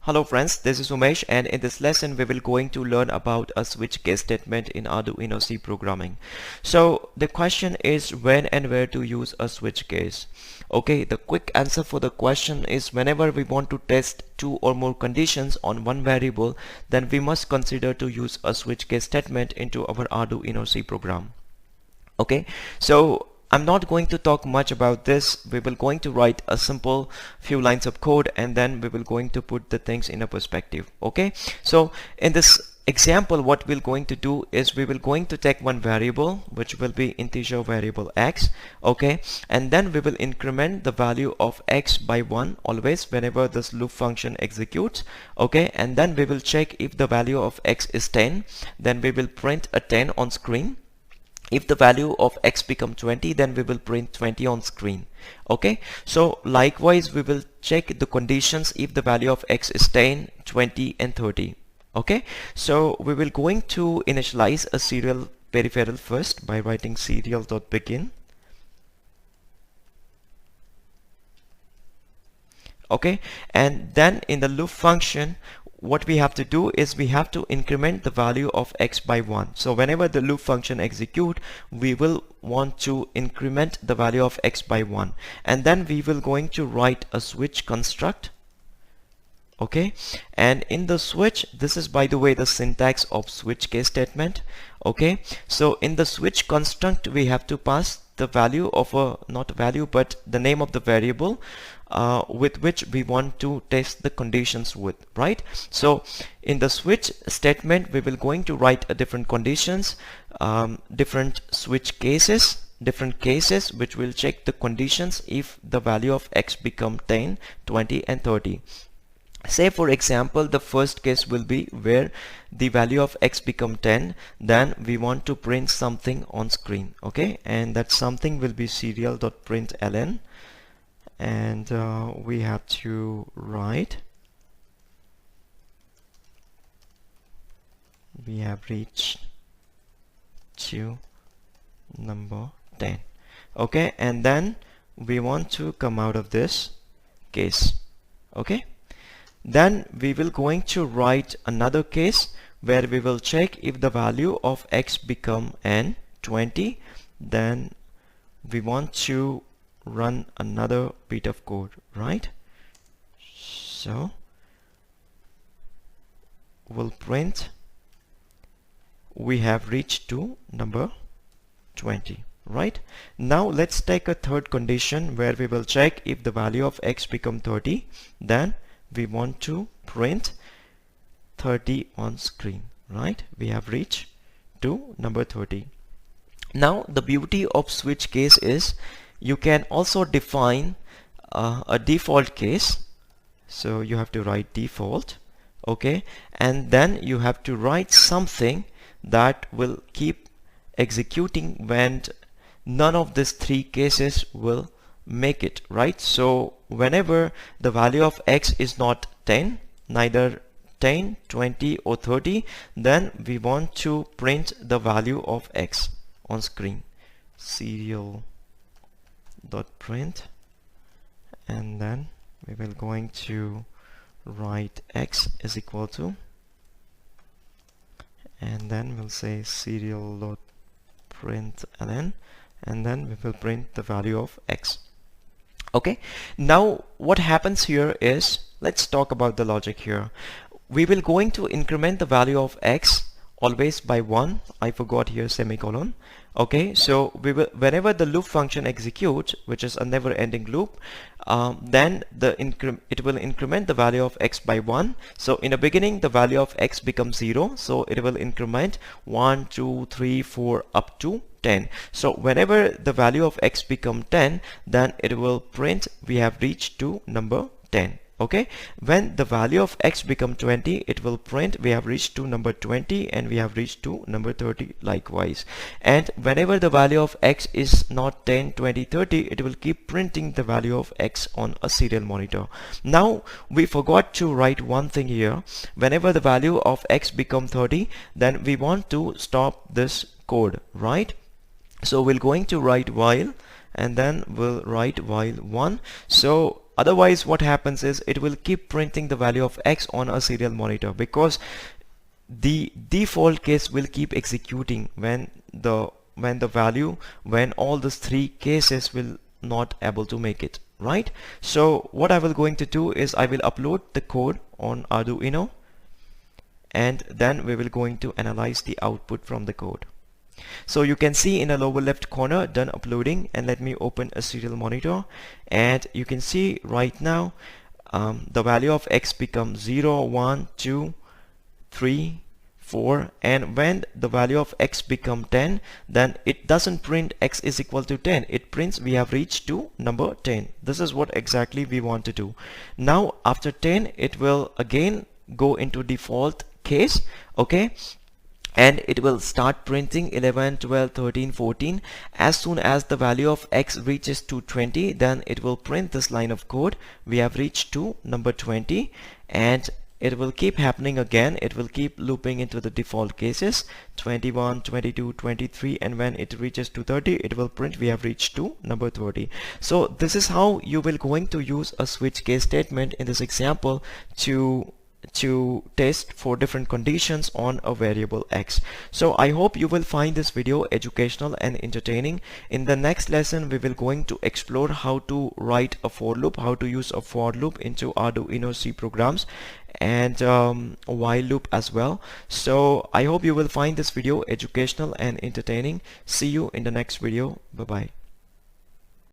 Hello friends, this is Umesh, and in this lesson we will going to learn about a switch case statement in Arduino C programming. So the question is when and where to use a switch case. Okay, the quick answer for the question is whenever we want to test two or more conditions on one variable, then we must consider to use a switch case statement into our Arduino C program. Okay, so I'm not going to talk much about this. We will going to write a simple few lines of code, and then we will going to put the things in a perspective. Okay, so in this example, what we're going to do is we will going to take one variable which will be integer variable x. Okay, and then we will increment the value of x by 1 always whenever this loop function executes. Okay, and then we will check if the value of x is 10, then we will print a 10 on screen. If the value of x become 20, then we will print 20 on screen. Okay, so likewise we will check the conditions if the value of x is 10, 20 and 30. Okay, so we will going to initialize a serial peripheral first by writing serial.begin. Okay, and then in the loop function what we have to do is we have to increment the value of x by 1. So whenever the loop function execute, we will want to increment the value of x by 1, and then we will going to write a switch construct. Okay, and in the switch, this is by the way the syntax of switch case statement. Okay, so in the switch construct we have to pass the value of a, not value but the name of the variable with which we want to test the conditions with, right? So in the switch statement we will going to write a different conditions, different switch cases, different cases which will check the conditions if the value of x become 10, 20 and 30. Say for example the first case will be where the value of x become 10, then we want to print something on screen. Okay, and that something will be serial.println, and we have to write we have reached to number 10. Okay, and then we want to come out of this case. Okay, then we will going to write another case where we will check if the value of x become n 20, then we want to run another bit of code, right? So we'll print we have reached to number 20. Right, now let's take a third condition where we will check if the value of x become 30, then we want to print 30 on screen. Right, we have reached to number 30. Now the beauty of switch case is you can also define a default case. So you have to write default. Okay, and then you have to write something that will keep executing when none of these three cases will make it, right? So whenever the value of x is not 10, neither 10, 20 or 30, then we want to print the value of x on screen. Serial.print, and then we will going to write x is equal to, and then we'll say serial.println, and then we will print the value of x. Okay, now what happens here is, let's talk about the logic here. We will going to increment the value of x always by 1. I forgot here semicolon. Okay, so we will, whenever the loop function executes, which is a never-ending loop, then it will increment the value of x by 1. So in the beginning the value of x becomes 0, so it will increment 1, 2, 3, 4 up to 10. So whenever the value of x become 10, then it will print we have reached to number 10. Okay, when the value of x become 20, it will print we have reached to number 20, and we have reached to number 30 likewise. And whenever the value of x is not 10, 20, 30, it will keep printing the value of x on a serial monitor. Now we forgot to write one thing here. Whenever the value of x become 30, then we want to stop this code, right? So we're going to write while, and then we'll write while 1. So Otherwise what happens is it will keep printing the value of X on a serial monitor, because the default case will keep executing when all these three cases will not able to make it, right? So what I will going to do is I will upload the code on Arduino, and then we will going to analyze the output from the code. So you can see in the lower left corner, done uploading, and let me open a serial monitor, and you can see right now the value of X becomes 0, 1, 2, 3, 4, and when the value of X become 10, then it doesn't print X is equal to 10, it prints we have reached to number 10. This is what exactly we want to do. Now after 10 it will again go into default case, okay, and it will start printing 11, 12, 13, 14. As soon as the value of X reaches to 20, then it will print this line of code, we have reached to number 20, and it will keep happening again. It will keep looping into the default cases 21, 22, 23, and when it reaches to 30, it will print we have reached to number 30. So this is how you will going to use a switch case statement in this example to test for different conditions on a variable X. So I hope you will find this video educational and entertaining. In the next lesson we will going to explore how to write a for loop, how to use a for loop into Arduino C programs, and a while loop as well. So I hope you will find this video educational and entertaining. See you in the next video. Bye bye.